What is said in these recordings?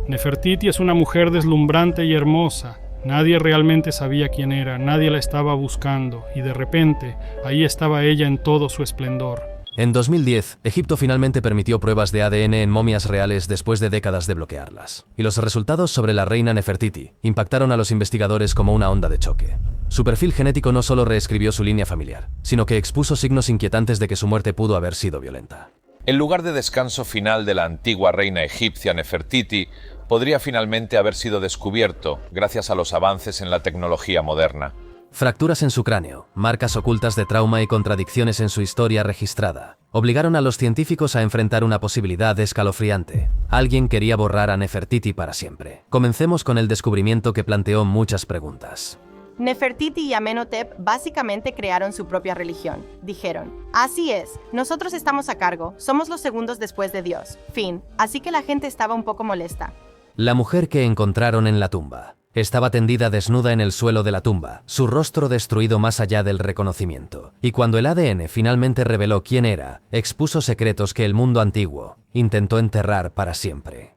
Nefertiti es una mujer deslumbrante y hermosa. Nadie realmente sabía quién era, nadie la estaba buscando, y de repente, ahí estaba ella en todo su esplendor. En 2010, Egipto finalmente permitió pruebas de ADN en momias reales después de décadas de bloquearlas. Y los resultados sobre la reina Nefertiti impactaron a los investigadores como una onda de choque. Su perfil genético no solo reescribió su línea familiar, sino que expuso signos inquietantes de que su muerte pudo haber sido violenta. El lugar de descanso final de la antigua reina egipcia Nefertiti podría finalmente haber sido descubierto gracias a los avances en la tecnología moderna. Fracturas en su cráneo, marcas ocultas de trauma y contradicciones en su historia registrada, obligaron a los científicos a enfrentar una posibilidad escalofriante. Alguien quería borrar a Nefertiti para siempre. Comencemos con el descubrimiento que planteó muchas preguntas. Nefertiti y Amenhotep básicamente crearon su propia religión. Dijeron, así es, nosotros estamos a cargo, somos los segundos después de Dios. Fin. Así que la gente estaba un poco molesta. La mujer que encontraron en la tumba estaba tendida desnuda en el suelo de la tumba, su rostro destruido más allá del reconocimiento. Y cuando el ADN finalmente reveló quién era, expuso secretos que el mundo antiguo intentó enterrar para siempre.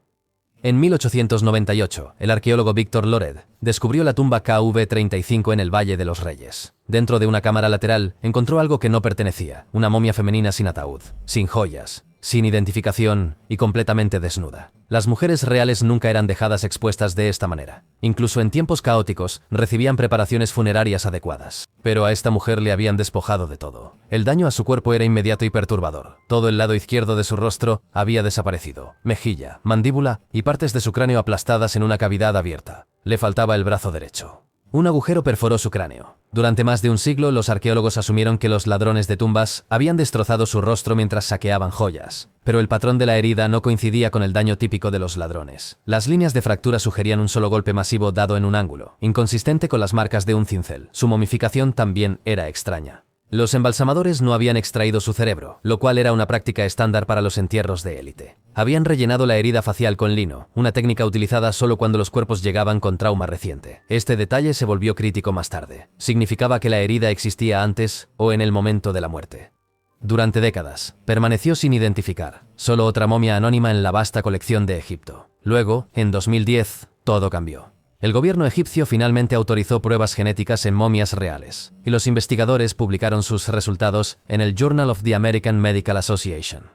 En 1898, el arqueólogo Victor Lored descubrió la tumba KV-35 en el Valle de los Reyes. Dentro de una cámara lateral, encontró algo que no pertenecía, una momia femenina sin ataúd, sin joyas, sin identificación y completamente desnuda. Las mujeres reales nunca eran dejadas expuestas de esta manera. Incluso en tiempos caóticos, recibían preparaciones funerarias adecuadas. Pero a esta mujer le habían despojado de todo. El daño a su cuerpo era inmediato y perturbador. Todo el lado izquierdo de su rostro había desaparecido. Mejilla, mandíbula y partes de su cráneo aplastadas en una cavidad abierta. Le faltaba el brazo derecho. Un agujero perforó su cráneo. Durante más de un siglo, los arqueólogos asumieron que los ladrones de tumbas habían destrozado su rostro mientras saqueaban joyas. Pero el patrón de la herida no coincidía con el daño típico de los ladrones. Las líneas de fractura sugerían un solo golpe masivo dado en un ángulo, inconsistente con las marcas de un cincel. Su momificación también era extraña. Los embalsamadores no habían extraído su cerebro, lo cual era una práctica estándar para los entierros de élite. Habían rellenado la herida facial con lino, una técnica utilizada solo cuando los cuerpos llegaban con trauma reciente. Este detalle se volvió crítico más tarde. Significaba que la herida existía antes o en el momento de la muerte. Durante décadas, permaneció sin identificar, solo otra momia anónima en la vasta colección de Egipto. Luego, en 2010, todo cambió. El gobierno egipcio finalmente autorizó pruebas genéticas en momias reales, y los investigadores publicaron sus resultados en el Journal of the American Medical Association.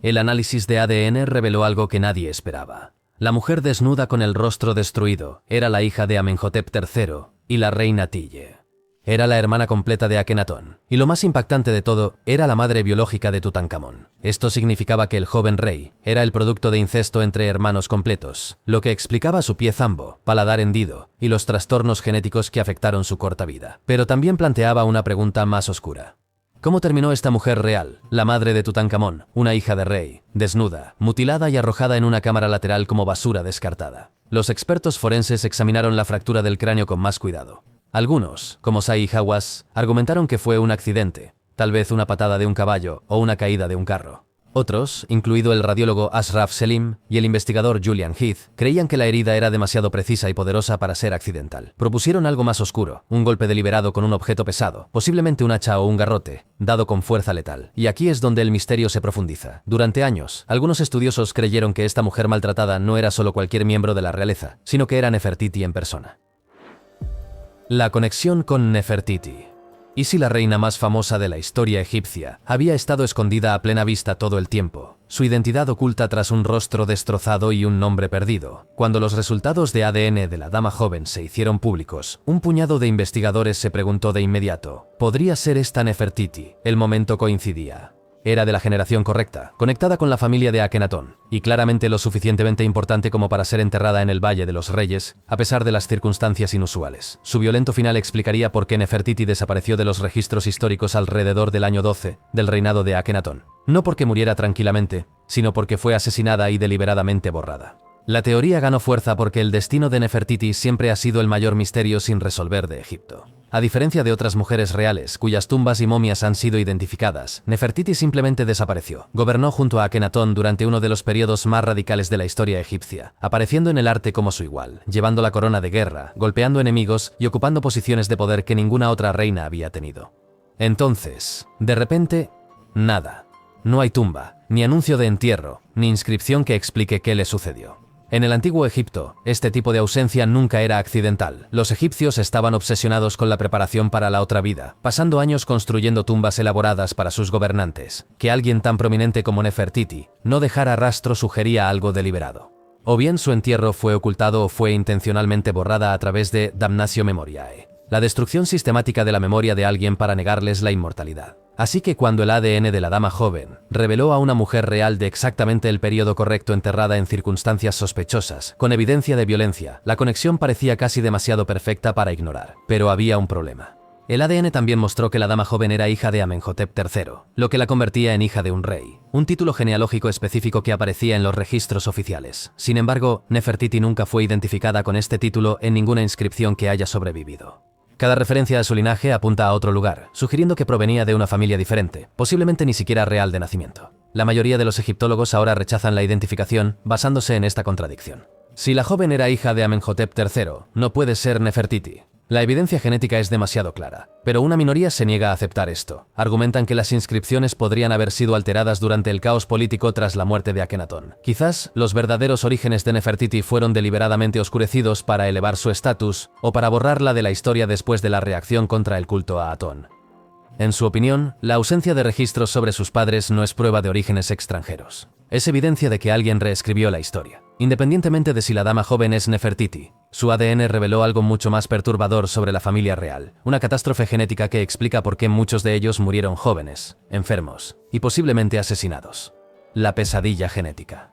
El análisis de ADN reveló algo que nadie esperaba. La mujer desnuda con el rostro destruido era la hija de Amenhotep III y la reina Tille. Era la hermana completa de Akenatón, y lo más impactante de todo, era la madre biológica de Tutankamón. Esto significaba que el joven rey era el producto de incesto entre hermanos completos, lo que explicaba su pie zambo, paladar hendido y los trastornos genéticos que afectaron su corta vida. Pero también planteaba una pregunta más oscura. ¿Cómo terminó esta mujer real, la madre de Tutankamón, una hija de rey, desnuda, mutilada y arrojada en una cámara lateral como basura descartada? Los expertos forenses examinaron la fractura del cráneo con más cuidado. Algunos, como Zahi Hawass, argumentaron que fue un accidente, tal vez una patada de un caballo o una caída de un carro. Otros, incluido el radiólogo Ashraf Selim y el investigador Julian Heath, creían que la herida era demasiado precisa y poderosa para ser accidental. Propusieron algo más oscuro, un golpe deliberado con un objeto pesado, posiblemente un hacha o un garrote, dado con fuerza letal. Y aquí es donde el misterio se profundiza. Durante años, algunos estudiosos creyeron que esta mujer maltratada no era solo cualquier miembro de la realeza, sino que era Nefertiti en persona. La conexión con Nefertiti. ¿Y si la reina más famosa de la historia egipcia había estado escondida a plena vista todo el tiempo, su identidad oculta tras un rostro destrozado y un nombre perdido? Cuando los resultados de ADN de la dama joven se hicieron públicos, un puñado de investigadores se preguntó de inmediato, ¿podría ser esta Nefertiti? El momento coincidía. Era de la generación correcta, conectada con la familia de Akenatón, y claramente lo suficientemente importante como para ser enterrada en el Valle de los Reyes, a pesar de las circunstancias inusuales. Su violento final explicaría por qué Nefertiti desapareció de los registros históricos alrededor del año 12 del reinado de Akenatón. No porque muriera tranquilamente, sino porque fue asesinada y deliberadamente borrada. La teoría ganó fuerza porque el destino de Nefertiti siempre ha sido el mayor misterio sin resolver de Egipto. A diferencia de otras mujeres reales, cuyas tumbas y momias han sido identificadas, Nefertiti simplemente desapareció. Gobernó junto a Akenatón durante uno de los periodos más radicales de la historia egipcia, apareciendo en el arte como su igual, llevando la corona de guerra, golpeando enemigos y ocupando posiciones de poder que ninguna otra reina había tenido. Entonces, de repente, nada. No hay tumba, ni anuncio de entierro, ni inscripción que explique qué le sucedió. En el antiguo Egipto, este tipo de ausencia nunca era accidental. Los egipcios estaban obsesionados con la preparación para la otra vida, pasando años construyendo tumbas elaboradas para sus gobernantes. Que alguien tan prominente como Nefertiti no dejara rastro sugería algo deliberado. O bien su entierro fue ocultado o fue intencionalmente borrada a través de damnatio memoriae, la destrucción sistemática de la memoria de alguien para negarles la inmortalidad. Así que cuando el ADN de la dama joven reveló a una mujer real de exactamente el periodo correcto enterrada en circunstancias sospechosas, con evidencia de violencia, la conexión parecía casi demasiado perfecta para ignorar. Pero había un problema. El ADN también mostró que la dama joven era hija de Amenhotep III, lo que la convertía en hija de un rey, un título genealógico específico que aparecía en los registros oficiales. Sin embargo, Nefertiti nunca fue identificada con este título en ninguna inscripción que haya sobrevivido. Cada referencia a su linaje apunta a otro lugar, sugiriendo que provenía de una familia diferente, posiblemente ni siquiera real de nacimiento. La mayoría de los egiptólogos ahora rechazan la identificación basándose en esta contradicción. Si la joven era hija de Amenhotep III, no puede ser Nefertiti. La evidencia genética es demasiado clara, pero una minoría se niega a aceptar esto. Argumentan que las inscripciones podrían haber sido alteradas durante el caos político tras la muerte de Akenatón. Quizás los verdaderos orígenes de Nefertiti fueron deliberadamente oscurecidos para elevar su estatus o para borrarla de la historia después de la reacción contra el culto a Atón. En su opinión, la ausencia de registros sobre sus padres no es prueba de orígenes extranjeros. Es evidencia de que alguien reescribió la historia. Independientemente de si la dama joven es Nefertiti, su ADN reveló algo mucho más perturbador sobre la familia real, una catástrofe genética que explica por qué muchos de ellos murieron jóvenes, enfermos y posiblemente asesinados. La pesadilla genética.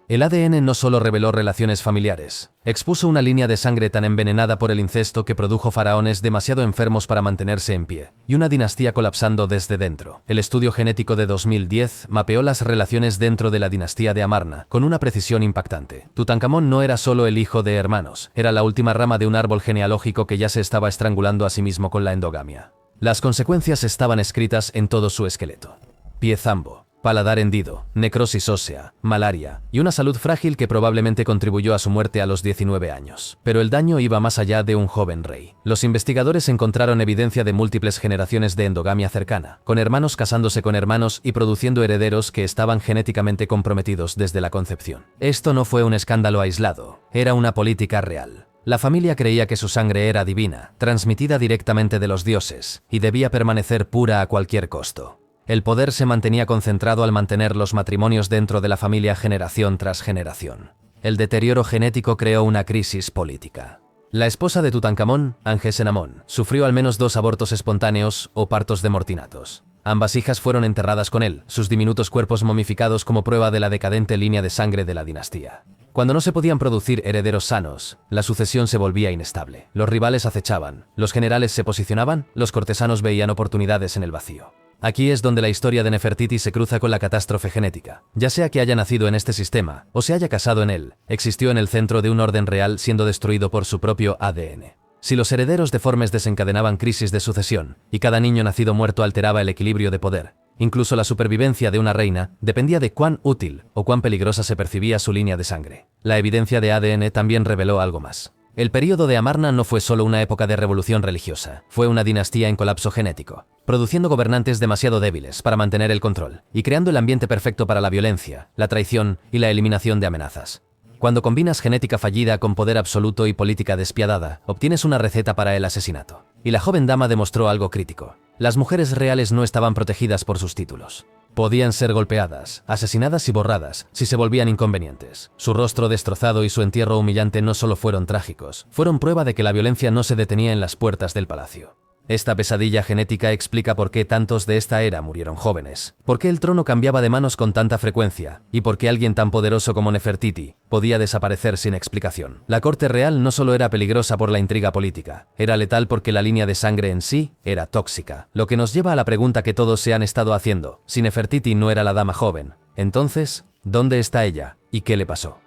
El ADN no solo reveló relaciones familiares, expuso una línea de sangre tan envenenada por el incesto que produjo faraones demasiado enfermos para mantenerse en pie, y una dinastía colapsando desde dentro. El estudio genético de 2010 mapeó las relaciones dentro de la dinastía de Amarna, con una precisión impactante. Tutankamón no era solo el hijo de hermanos, era la última rama de un árbol genealógico que ya se estaba estrangulando a sí mismo con la endogamia. Las consecuencias estaban escritas en todo su esqueleto. Pie zambo, paladar hendido, necrosis ósea, malaria y una salud frágil que probablemente contribuyó a su muerte a los 19 años. Pero el daño iba más allá de un joven rey. Los investigadores encontraron evidencia de múltiples generaciones de endogamia cercana, con hermanos casándose con hermanos y produciendo herederos que estaban genéticamente comprometidos desde la concepción. Esto no fue un escándalo aislado, era una política real. La familia creía que su sangre era divina, transmitida directamente de los dioses, y debía permanecer pura a cualquier costo. El poder se mantenía concentrado al mantener los matrimonios dentro de la familia generación tras generación. El deterioro genético creó una crisis política. La esposa de Tutankamón, Angesenamón, sufrió al menos 2 abortos espontáneos o partos de mortinatos. Ambas hijas fueron enterradas con él, sus diminutos cuerpos momificados como prueba de la decadente línea de sangre de la dinastía. Cuando no se podían producir herederos sanos, la sucesión se volvía inestable. Los rivales acechaban, los generales se posicionaban, los cortesanos veían oportunidades en el vacío. Aquí es donde la historia de Nefertiti se cruza con la catástrofe genética. Ya sea que haya nacido en este sistema, o se haya casado en él, existió en el centro de un orden real siendo destruido por su propio ADN. Si los herederos deformes desencadenaban crisis de sucesión, y cada niño nacido muerto alteraba el equilibrio de poder, incluso la supervivencia de una reina dependía de cuán útil o cuán peligrosa se percibía su línea de sangre. La evidencia de ADN también reveló algo más. El período de Amarna no fue solo una época de revolución religiosa, fue una dinastía en colapso genético, produciendo gobernantes demasiado débiles para mantener el control y creando el ambiente perfecto para la violencia, la traición y la eliminación de amenazas. Cuando combinas genética fallida con poder absoluto y política despiadada, obtienes una receta para el asesinato. Y la joven dama demostró algo crítico. Las mujeres reales no estaban protegidas por sus títulos. Podían ser golpeadas, asesinadas y borradas si se volvían inconvenientes. Su rostro destrozado y su entierro humillante no solo fueron trágicos, fueron prueba de que la violencia no se detenía en las puertas del palacio. Esta pesadilla genética explica por qué tantos de esta era murieron jóvenes, por qué el trono cambiaba de manos con tanta frecuencia, y por qué alguien tan poderoso como Nefertiti podía desaparecer sin explicación. La corte real no solo era peligrosa por la intriga política, era letal porque la línea de sangre en sí era tóxica. Lo que nos lleva a la pregunta que todos se han estado haciendo: si Nefertiti no era la dama joven, entonces, ¿dónde está ella? ¿Y qué le pasó?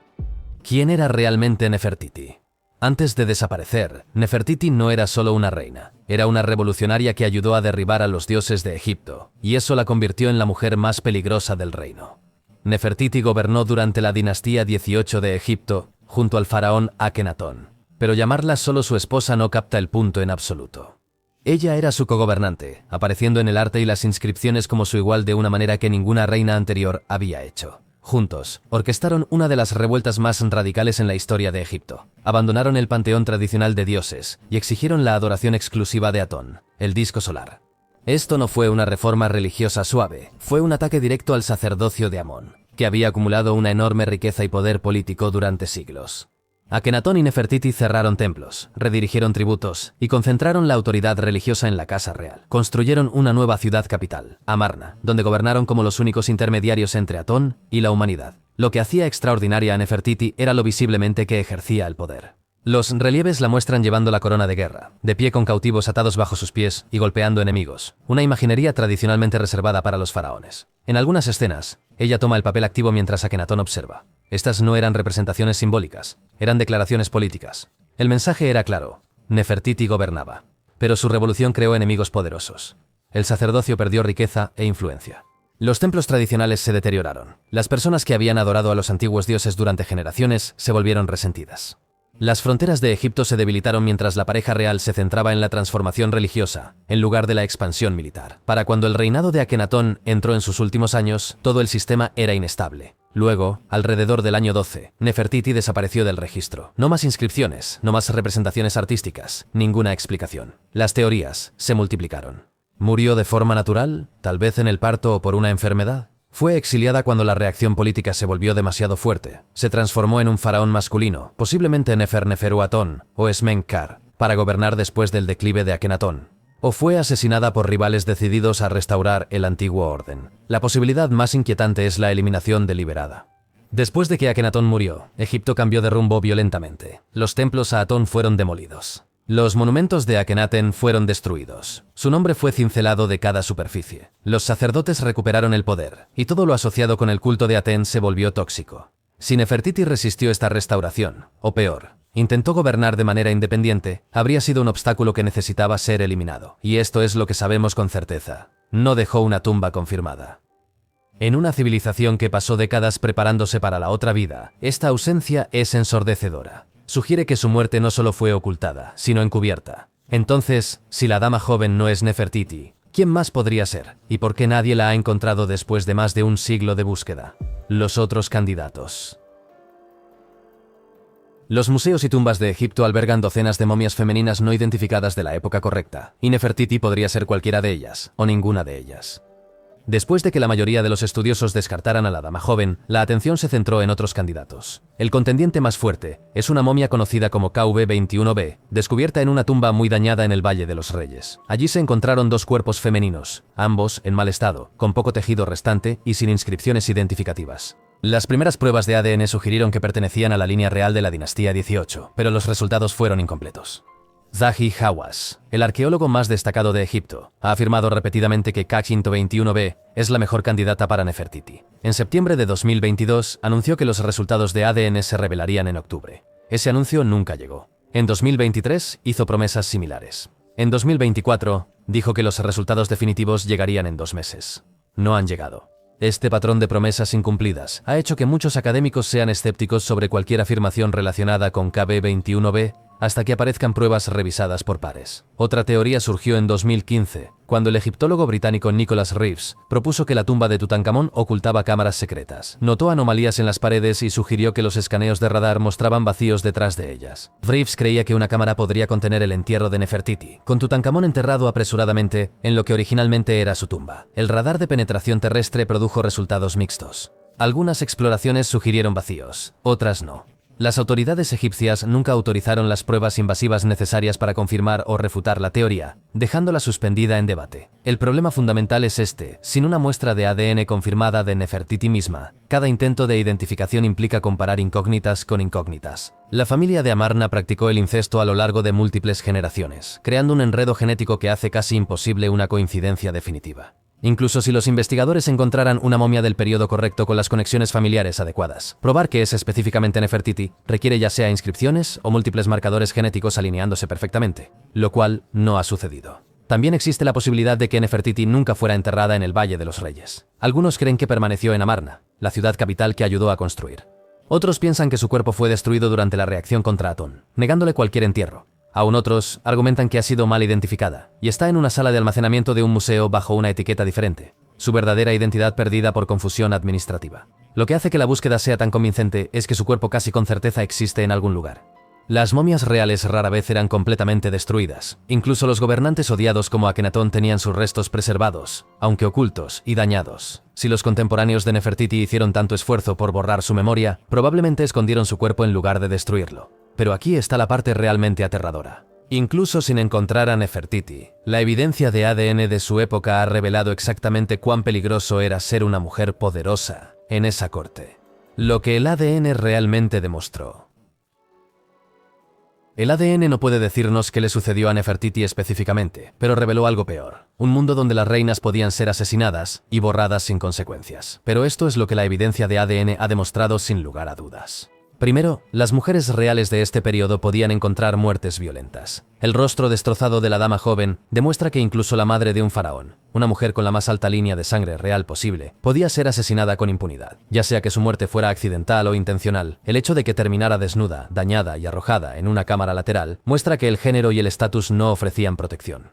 ¿Quién era realmente Nefertiti? Antes de desaparecer, Nefertiti no era solo una reina, era una revolucionaria que ayudó a derribar a los dioses de Egipto, y eso la convirtió en la mujer más peligrosa del reino. Nefertiti gobernó durante la dinastía 18 de Egipto, junto al faraón Akenatón, pero llamarla solo su esposa no capta el punto en absoluto. Ella era su cogobernante, apareciendo en el arte y las inscripciones como su igual de una manera que ninguna reina anterior había hecho. Juntos, orquestaron una de las revueltas más radicales en la historia de Egipto. Abandonaron el panteón tradicional de dioses y exigieron la adoración exclusiva de Atón, el disco solar. Esto no fue una reforma religiosa suave, fue un ataque directo al sacerdocio de Amón, que había acumulado una enorme riqueza y poder político durante siglos. Akenatón y Nefertiti cerraron templos, redirigieron tributos y concentraron la autoridad religiosa en la Casa Real. Construyeron una nueva ciudad capital, Amarna, donde gobernaron como los únicos intermediarios entre Atón y la humanidad. Lo que hacía extraordinaria a Nefertiti era lo visiblemente que ejercía el poder. Los relieves la muestran llevando la corona de guerra, de pie con cautivos atados bajo sus pies y golpeando enemigos, una imaginería tradicionalmente reservada para los faraones. En algunas escenas, ella toma el papel activo mientras Akenatón observa. Estas no eran representaciones simbólicas, eran declaraciones políticas. El mensaje era claro: Nefertiti gobernaba. Pero su revolución creó enemigos poderosos. El sacerdocio perdió riqueza e influencia. Los templos tradicionales se deterioraron. Las personas que habían adorado a los antiguos dioses durante generaciones se volvieron resentidas. Las fronteras de Egipto se debilitaron mientras la pareja real se centraba en la transformación religiosa, en lugar de la expansión militar. Para cuando el reinado de Akenatón entró en sus últimos años, todo el sistema era inestable. Luego, alrededor del año 12, Nefertiti desapareció del registro. No más inscripciones, no más representaciones artísticas, ninguna explicación. Las teorías se multiplicaron. ¿Murió de forma natural? ¿Tal vez en el parto o por una enfermedad? Fue exiliada cuando la reacción política se volvió demasiado fuerte. Se transformó en un faraón masculino, posiblemente Neferneferu Atón o Esmenkhar, para gobernar después del declive de Akenatón. O fue asesinada por rivales decididos a restaurar el antiguo orden. La posibilidad más inquietante es la eliminación deliberada. Después de que Akenatón murió, Egipto cambió de rumbo violentamente. Los templos a Atón fueron demolidos. Los monumentos de Akenatón fueron destruidos. Su nombre fue cincelado de cada superficie. Los sacerdotes recuperaron el poder, y todo lo asociado con el culto de Aten se volvió tóxico. Si Nefertiti resistió esta restauración, o peor, intentó gobernar de manera independiente, habría sido un obstáculo que necesitaba ser eliminado. Y esto es lo que sabemos con certeza. No dejó una tumba confirmada. En una civilización que pasó décadas preparándose para la otra vida, esta ausencia es ensordecedora. Sugiere que su muerte no solo fue ocultada, sino encubierta. Entonces, si la dama joven no es Nefertiti, ¿quién más podría ser? ¿Y por qué nadie la ha encontrado después de más de un siglo de búsqueda? Los otros candidatos. Los museos y tumbas de Egipto albergan docenas de momias femeninas no identificadas de la época correcta, y Nefertiti podría ser cualquiera de ellas, o ninguna de ellas. Después de que la mayoría de los estudiosos descartaran a la dama joven, la atención se centró en otros candidatos. El contendiente más fuerte es una momia conocida como KV-21b, descubierta en una tumba muy dañada en el Valle de los Reyes. Allí se encontraron dos cuerpos femeninos, ambos en mal estado, con poco tejido restante y sin inscripciones identificativas. Las primeras pruebas de ADN sugirieron que pertenecían a la línea real de la dinastía 18, pero los resultados fueron incompletos. Zahi Hawass, el arqueólogo más destacado de Egipto, ha afirmado repetidamente que KV-21b es la mejor candidata para Nefertiti. En septiembre de 2022 anunció que los resultados de ADN se revelarían en octubre. Ese anuncio nunca llegó. En 2023 hizo promesas similares. En 2024 dijo que los resultados definitivos llegarían en 2 meses. No han llegado. Este patrón de promesas incumplidas ha hecho que muchos académicos sean escépticos sobre cualquier afirmación relacionada con KV-21b hasta que aparezcan pruebas revisadas por pares. Otra teoría surgió en 2015, cuando el egiptólogo británico Nicholas Reeves propuso que la tumba de Tutankamón ocultaba cámaras secretas. Notó anomalías en las paredes y sugirió que los escaneos de radar mostraban vacíos detrás de ellas. Reeves creía que una cámara podría contener el entierro de Nefertiti, con Tutankamón enterrado apresuradamente en lo que originalmente era su tumba. El radar de penetración terrestre produjo resultados mixtos. Algunas exploraciones sugirieron vacíos, otras no. Las autoridades egipcias nunca autorizaron las pruebas invasivas necesarias para confirmar o refutar la teoría, dejándola suspendida en debate. El problema fundamental es este: sin una muestra de ADN confirmada de Nefertiti misma, cada intento de identificación implica comparar incógnitas con incógnitas. La familia de Amarna practicó el incesto a lo largo de múltiples generaciones, creando un enredo genético que hace casi imposible una coincidencia definitiva. Incluso si los investigadores encontraran una momia del periodo correcto con las conexiones familiares adecuadas, probar que es específicamente Nefertiti requiere ya sea inscripciones o múltiples marcadores genéticos alineándose perfectamente, lo cual no ha sucedido. También existe la posibilidad de que Nefertiti nunca fuera enterrada en el Valle de los Reyes. Algunos creen que permaneció en Amarna, la ciudad capital que ayudó a construir. Otros piensan que su cuerpo fue destruido durante la reacción contra Atón, negándole cualquier entierro. Aún otros argumentan que ha sido mal identificada y está en una sala de almacenamiento de un museo bajo una etiqueta diferente, su verdadera identidad perdida por confusión administrativa. Lo que hace que la búsqueda sea tan convincente es que su cuerpo casi con certeza existe en algún lugar. Las momias reales rara vez eran completamente destruidas. Incluso los gobernantes odiados como Akenatón tenían sus restos preservados, aunque ocultos y dañados. Si los contemporáneos de Nefertiti hicieron tanto esfuerzo por borrar su memoria, probablemente escondieron su cuerpo en lugar de destruirlo. Pero aquí está la parte realmente aterradora. Incluso sin encontrar a Nefertiti, la evidencia de ADN de su época ha revelado exactamente cuán peligroso era ser una mujer poderosa en esa corte. Lo que el ADN realmente demostró. El ADN no puede decirnos qué le sucedió a Nefertiti específicamente, pero reveló algo peor. Un mundo donde las reinas podían ser asesinadas y borradas sin consecuencias. Pero esto es lo que la evidencia de ADN ha demostrado sin lugar a dudas. Primero, las mujeres reales de este periodo podían encontrar muertes violentas. El rostro destrozado de la dama joven demuestra que incluso la madre de un faraón, una mujer con la más alta línea de sangre real posible, podía ser asesinada con impunidad. Ya sea que su muerte fuera accidental o intencional, el hecho de que terminara desnuda, dañada y arrojada en una cámara lateral muestra que el género y el estatus no ofrecían protección.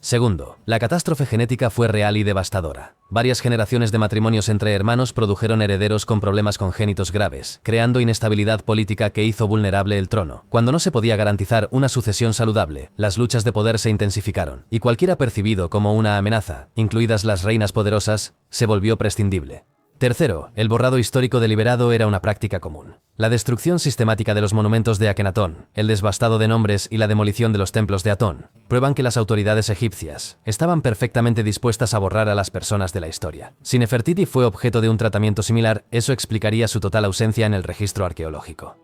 Segundo, la catástrofe genética fue real y devastadora. Varias generaciones de matrimonios entre hermanos produjeron herederos con problemas congénitos graves, creando inestabilidad política que hizo vulnerable el trono. Cuando no se podía garantizar una sucesión saludable, las luchas de poder se intensificaron, y cualquiera percibido como una amenaza, incluidas las reinas poderosas, se volvió prescindible. Tercero, el borrado histórico deliberado era una práctica común. La destrucción sistemática de los monumentos de Akenatón, el desbastado de nombres y la demolición de los templos de Atón prueban que las autoridades egipcias estaban perfectamente dispuestas a borrar a las personas de la historia. Si Nefertiti fue objeto de un tratamiento similar, eso explicaría su total ausencia en el registro arqueológico.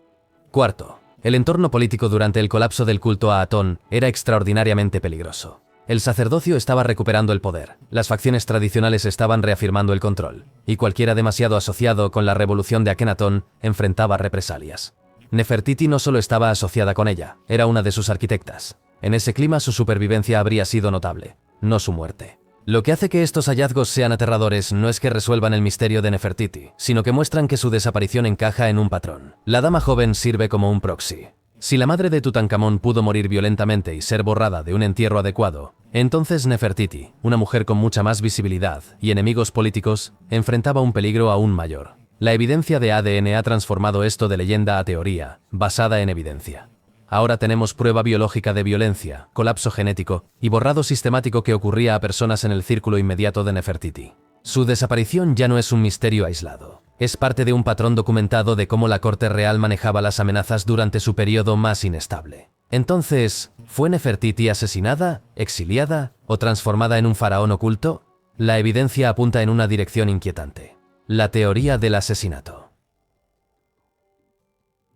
Cuarto, el entorno político durante el colapso del culto a Atón era extraordinariamente peligroso. El sacerdocio estaba recuperando el poder, las facciones tradicionales estaban reafirmando el control, y cualquiera demasiado asociado con la revolución de Akenatón enfrentaba represalias. Nefertiti no solo estaba asociada con ella, era una de sus arquitectas. En ese clima su supervivencia habría sido notable, no su muerte. Lo que hace que estos hallazgos sean aterradores no es que resuelvan el misterio de Nefertiti, sino que muestran que su desaparición encaja en un patrón. La dama joven sirve como un proxy. Si la madre de Tutankamón pudo morir violentamente y ser borrada de un entierro adecuado, entonces Nefertiti, una mujer con mucha más visibilidad y enemigos políticos, enfrentaba un peligro aún mayor. La evidencia de ADN ha transformado esto de leyenda a teoría, basada en evidencia. Ahora tenemos prueba biológica de violencia, colapso genético y borrado sistemático que ocurría a personas en el círculo inmediato de Nefertiti. Su desaparición ya no es un misterio aislado. Es parte de un patrón documentado de cómo la corte real manejaba las amenazas durante su periodo más inestable. Entonces, ¿fue Nefertiti asesinada, exiliada o transformada en un faraón oculto? La evidencia apunta en una dirección inquietante. La teoría del asesinato.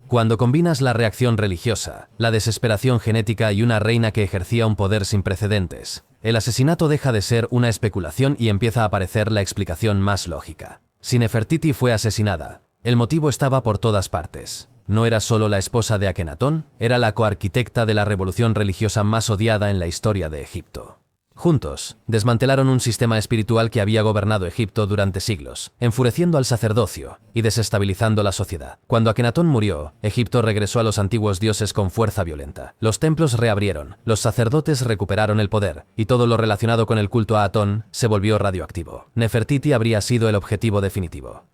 Cuando combinas la reacción religiosa, la desesperación genética y una reina que ejercía un poder sin precedentes, el asesinato deja de ser una especulación y empieza a aparecer la explicación más lógica. Si Nefertiti fue asesinada, el motivo estaba por todas partes. No era solo la esposa de Akenatón, era la coarquitecta de la revolución religiosa más odiada en la historia de Egipto. Juntos, desmantelaron un sistema espiritual que había gobernado Egipto durante siglos, enfureciendo al sacerdocio y desestabilizando la sociedad. Cuando Akenatón murió, Egipto regresó a los antiguos dioses con fuerza violenta. Los templos reabrieron, los sacerdotes recuperaron el poder, y todo lo relacionado con el culto a Atón se volvió radioactivo. Nefertiti habría sido el objetivo definitivo.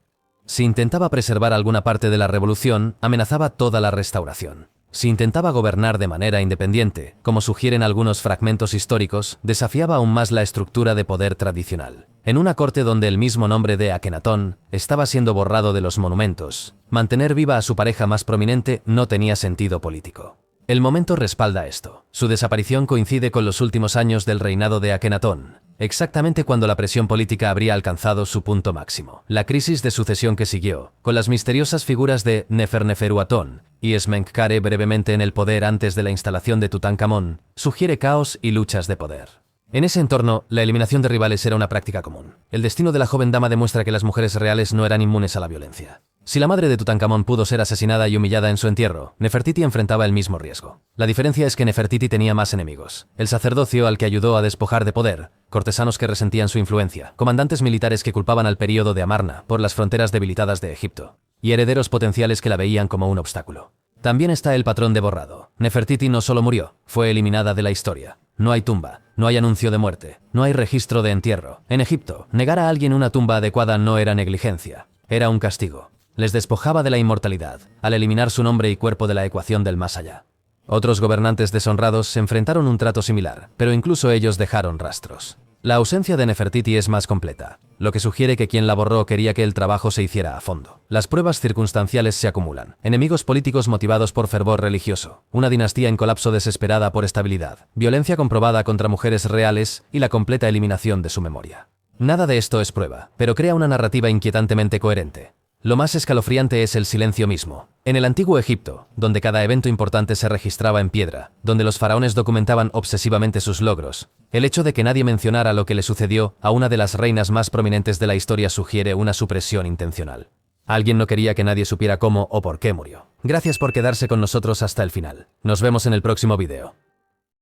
Si intentaba preservar alguna parte de la revolución, amenazaba toda la restauración. Si intentaba gobernar de manera independiente, como sugieren algunos fragmentos históricos, desafiaba aún más la estructura de poder tradicional. En una corte donde el mismo nombre de Akenatón estaba siendo borrado de los monumentos, mantener viva a su pareja más prominente no tenía sentido político. El momento respalda esto. Su desaparición coincide con los últimos años del reinado de Akenatón, exactamente cuando la presión política habría alcanzado su punto máximo. La crisis de sucesión que siguió, con las misteriosas figuras de Neferneferuatón y Esmenkhkare brevemente en el poder antes de la instalación de Tutankamón, sugiere caos y luchas de poder. En ese entorno, la eliminación de rivales era una práctica común. El destino de la joven dama demuestra que las mujeres reales no eran inmunes a la violencia. Si la madre de Tutankamón pudo ser asesinada y humillada en su entierro, Nefertiti enfrentaba el mismo riesgo. La diferencia es que Nefertiti tenía más enemigos. El sacerdocio al que ayudó a despojar de poder, cortesanos que resentían su influencia, comandantes militares que culpaban al período de Amarna por las fronteras debilitadas de Egipto, y herederos potenciales que la veían como un obstáculo. También está el patrón de borrado. Nefertiti no solo murió, fue eliminada de la historia. No hay tumba, no hay anuncio de muerte, no hay registro de entierro. En Egipto, negar a alguien una tumba adecuada no era negligencia. Era un castigo. Les despojaba de la inmortalidad, al eliminar su nombre y cuerpo de la ecuación del más allá. Otros gobernantes deshonrados se enfrentaron a un trato similar, pero incluso ellos dejaron rastros. La ausencia de Nefertiti es más completa, lo que sugiere que quien la borró quería que el trabajo se hiciera a fondo. Las pruebas circunstanciales se acumulan. Enemigos políticos motivados por fervor religioso, una dinastía en colapso desesperada por estabilidad, violencia comprobada contra mujeres reales y la completa eliminación de su memoria. Nada de esto es prueba, pero crea una narrativa inquietantemente coherente. Lo más escalofriante es el silencio mismo. En el antiguo Egipto, donde cada evento importante se registraba en piedra, donde los faraones documentaban obsesivamente sus logros, el hecho de que nadie mencionara lo que le sucedió a una de las reinas más prominentes de la historia sugiere una supresión intencional. Alguien no quería que nadie supiera cómo o por qué murió. Gracias por quedarse con nosotros hasta el final. Nos vemos en el próximo video.